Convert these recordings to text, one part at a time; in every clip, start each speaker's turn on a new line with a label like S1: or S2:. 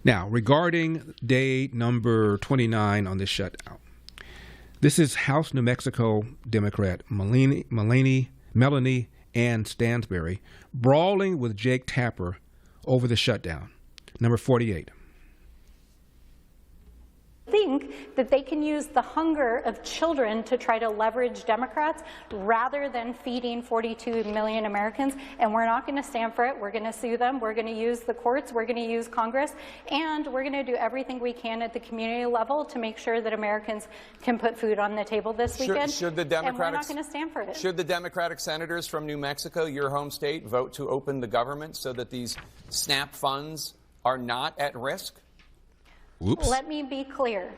S1: Now, regarding day number 29 on this shutdown, this is House New Mexico Democrat Melanie Ann Stansberry brawling with Jake Tapper over the shutdown. Number 48.
S2: Think that they can use the hunger of children to try to leverage Democrats rather than feeding 42 million Americans, and we're not going to stand for it. We're going to sue them. We're going to use the courts. We're going to use Congress, and we're going to do everything we can at the community level to make sure that Americans can put food on the table this weekend.
S3: Should the Democratic,
S2: and we're not going to stand for it.
S3: Should the Democratic senators from New Mexico, your home state, vote to open the government so that these SNAP funds are not at risk?
S1: Oops.
S2: Let me be clear.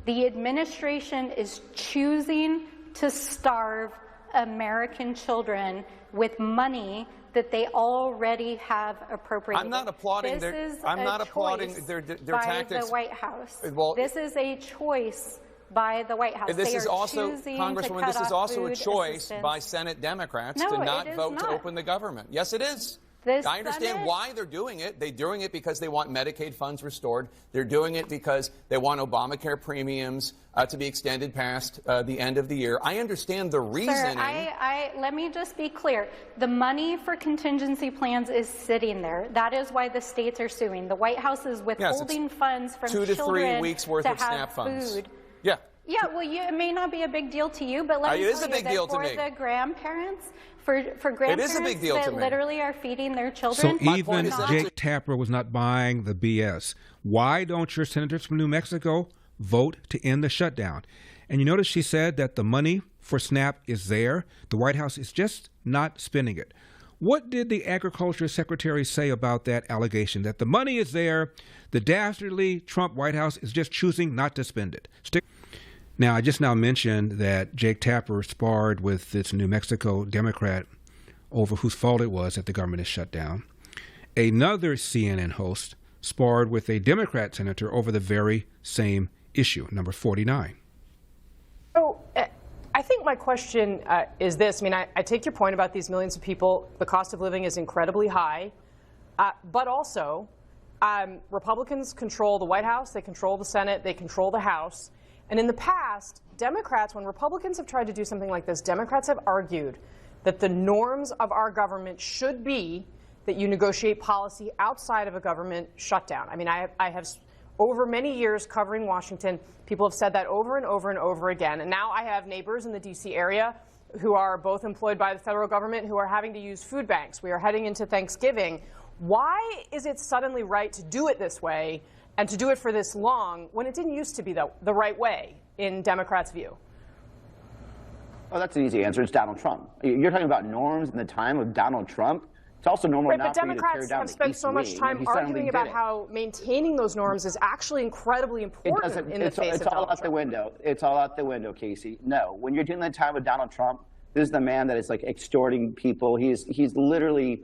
S2: The administration is choosing to starve American children with money that they already have appropriated.
S3: I'm not applauding their tactics.
S2: By the White House.
S3: Well,
S2: this is a choice by the White House.
S3: This
S2: they
S3: is
S2: are
S3: also,
S2: choosing
S3: Congresswoman,
S2: to cut
S3: this is
S2: off
S3: also a
S2: food
S3: choice
S2: assistance.
S3: by Senate Democrats
S2: No,
S3: to not
S2: it is
S3: vote
S2: not.
S3: to open the government. Yes, it is. I understand why they're doing it. They're doing it because they want Medicaid funds restored. They're doing it because they want Obamacare premiums to be extended past the end of the year. I understand the reasoning.
S2: Sir, let me just be clear. The money for contingency plans is sitting there. That is why the states are suing. The White House is withholding funds from
S3: 2 to 3 weeks worth
S2: to
S3: of SNAP funds.
S2: Food.
S3: Yeah.
S2: Yeah, well, it may not be a big deal to you, but let me tell you that for the grandparents, for grandparents that literally are feeding their children.
S1: So even Jake Tapper was not buying the BS. Why don't your senators from New Mexico vote to end the shutdown? And you notice she said that the money for SNAP is there. The White House is just not spending it. What did the Agriculture Secretary say about that allegation, that the money is there, the dastardly Trump White House is just choosing not to spend it? Now, I just now mentioned that Jake Tapper sparred with this New Mexico Democrat over whose fault it was that the government is shut down. Another CNN host sparred with a Democrat senator over the very same issue, number 49.
S4: So I think my question is this. I mean, I take your point about these millions of people. The cost of living is incredibly high, but also Republicans control the White House, they control the Senate, they control the House. And in the past, Democrats, when Republicans have tried to do something like this, Democrats have argued that the norms of our government should be that you negotiate policy outside of a government shutdown. I mean, I have over many years covering Washington, people have said that over and over and over again. And now I have neighbors in the D.C. area who are both employed by the federal government who are having to use food banks. We are heading into Thanksgiving. Why is it suddenly right to do it this way and to do it for this long when it didn't used to be the right way in Democrats' view?
S5: Oh, that's an easy answer. It's Donald Trump. You're talking about norms in the time of Donald Trump. It's also normal not for you to tear down the East Wing. But Democrats have spent so much time arguing about how maintaining those norms is actually incredibly important in the face of Donald Trump. It's all out the window. It's all out the window, Casey. No, when you're doing the time of Donald Trump, this is the man that is like extorting people. He's literally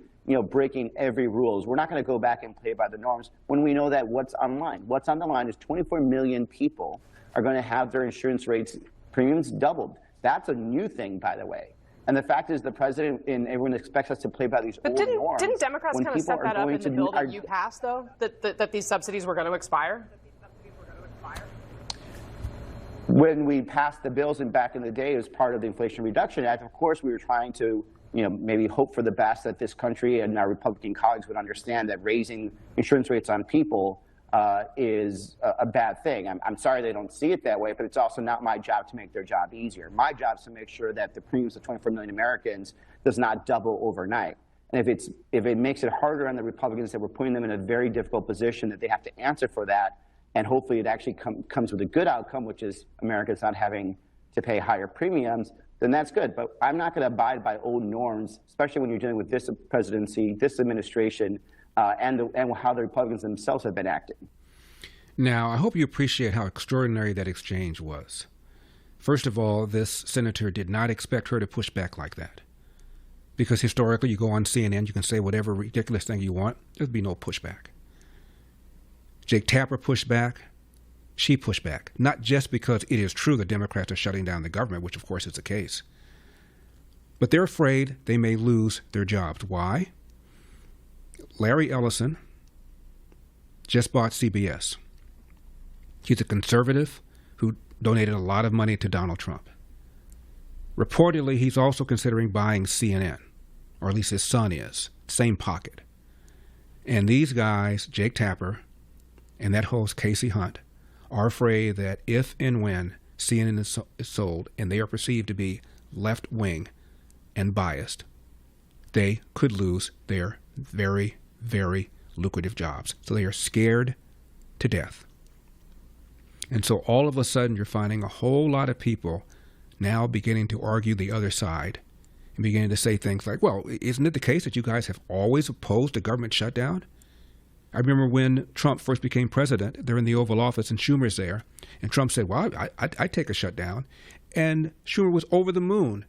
S5: breaking every rules. We're not going to go back and play by the norms when we know that what's on the line. What's on the line is 24 million people are going to have their insurance rates premiums doubled. That's a new thing, by the way. And the fact is the president and everyone expects us to play by these old norms.
S4: Didn't Democrats kind of set that up in the bill that you passed, though, that these subsidies were going to expire?
S5: When we passed the bills and back in the day as part of the Inflation Reduction Act, of course, we were trying to maybe hope for the best that this country and our Republican colleagues would understand that raising insurance rates on people is a bad thing. I'm sorry they don't see it that way, but it's also not my job to make their job easier. My job is to make sure that the premiums of 24 million Americans does not double overnight. And if it makes it harder on the Republicans, that we're putting them in a very difficult position, that they have to answer for that, and hopefully it actually comes with a good outcome, which is Americans not having to pay higher premiums, then that's good. But I'm not going to abide by old norms, especially when you're dealing with this presidency, this administration, and how the Republicans themselves have been acting.
S1: Now, I hope you appreciate how extraordinary that exchange was. First of all, this senator did not expect her to push back like that. Because historically, you go on CNN, you can say whatever ridiculous thing you want. There'd be no pushback. Jake Tapper pushed back. She pushed back. Not just because it is true the Democrats are shutting down the government, which of course is the case. But they're afraid they may lose their jobs. Why? Larry Ellison just bought CBS. He's a conservative who donated a lot of money to Donald Trump. Reportedly, he's also considering buying CNN, or at least his son is, same pocket. And these guys, Jake Tapper and that host Casey Hunt, are afraid that if and when CNN is sold and they are perceived to be left-wing and biased, they could lose their very, very lucrative jobs. So they are scared to death. And so all of a sudden you're finding a whole lot of people now beginning to argue the other side and beginning to say things like, well, isn't it the case that you guys have always opposed a government shutdown? I remember when Trump first became president, they're in the Oval Office and Schumer's there, and Trump said, well, I'd take a shutdown. And Schumer was over the moon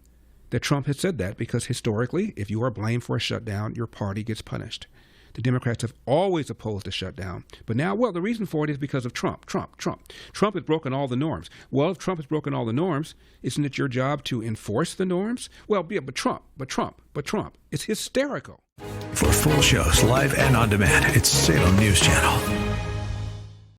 S1: that Trump had said that, because historically, if you are blamed for a shutdown, your party gets punished. The Democrats have always opposed a shutdown. But now, well, the reason for it is because of Trump. Trump has broken all the norms. Well, if Trump has broken all the norms, isn't it your job to enforce the norms? Well, yeah, but Trump. It's hysterical.
S6: For full shows, live and on demand, it's Salem News Channel.